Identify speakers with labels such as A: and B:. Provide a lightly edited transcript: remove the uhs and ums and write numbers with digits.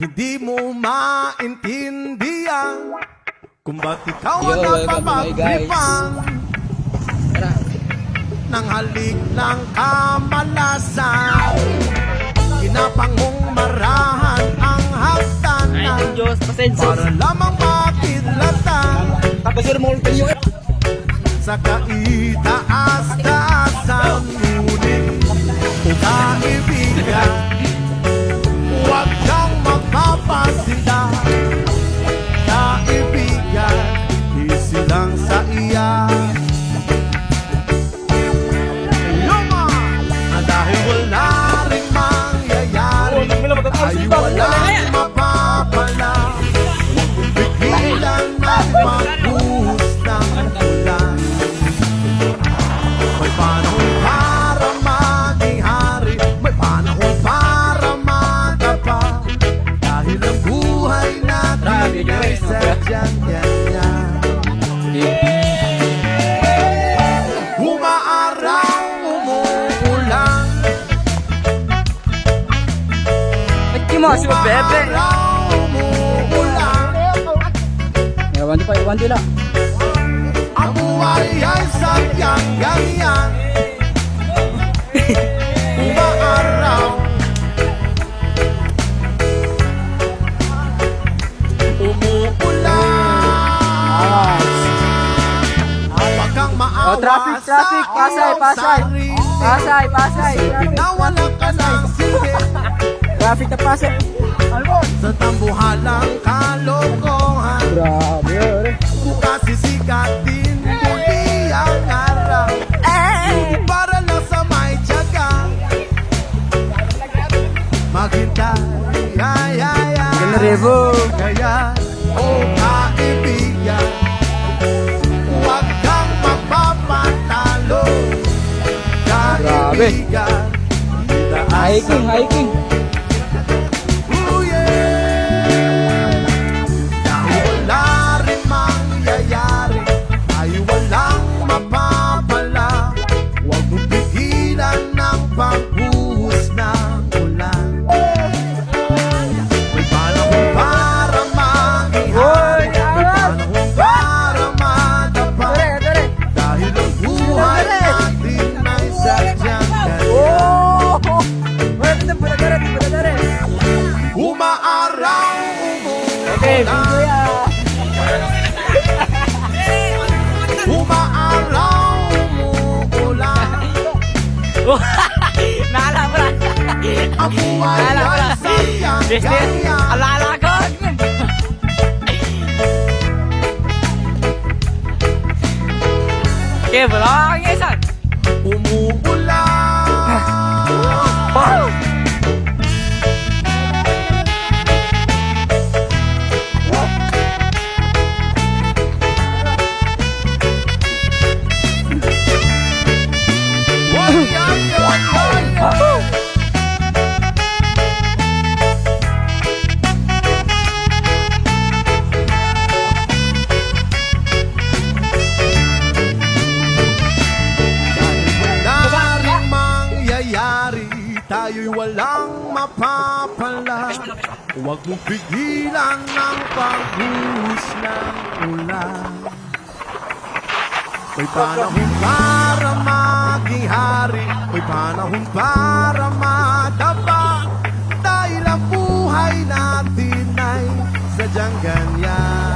A: Hindi mo maintindihan kung ba't ikaw ang napapagtripan ng halik ng kamalasan. Ginapangong marahan ang hagdanan para lamang makidlatan sa kaitaas-taasan. Ngunit o kaibigan, huwag kang magpapasinda. Kaibigan, easy lang sa iyan. Yuma! Na dahil wala rin mangyayari ay walang mapapala. Huwag mong pigilan ng pagbuhos ng ulan. May panahon para maging hari, may panahon para magapa. Dahil ang buhay natin ay sadyang ganyan. Umaaraw, umuulan.
B: Mo si Bebe.
A: Umaaraw, umuulan.
B: Iwan lang.
A: Ang buhay ay sadyang ganyan. Umaaraw, umuulan. Huwag kang maawa
B: Traffic.
A: sa
B: Pasay.
A: iyong sarili.
B: Pasay.
A: Pinawala ka ng sige
B: Traffic na Pasay.
A: sa tambuhalang kalokohan.
B: Grabe.
A: Bukas sisikat din muli ang araw. Para lang sa may tiyaga maghintay.
B: Revo.
A: Kaya, kaibigan, huwag kang magpapatalo. Kaibigan,
B: Hiking.
A: Oh yeah! Dahil wala rin mangyayari ay walang mapapala. Huwag mong pigilan ng pagbuhos ng ulan. May panahon para maging hari, may panahon para madapa. Dahil ang buhay natin ay sadyang ganyan. Umaaraw, umuulan. Umaaraw, umuulan.
B: Naalala.
A: Ang buhay ay sadyang ganyan.
B: Alala ko. Okay, wala kang isan.
A: Umuulan. Tayo'y walang mapapala. Huwag mong pigilan ng pagbuhos ng ulan. May panahon para maging hari, may panahon para madapa. Dahil ang buhay natin ay sadyang ganyan.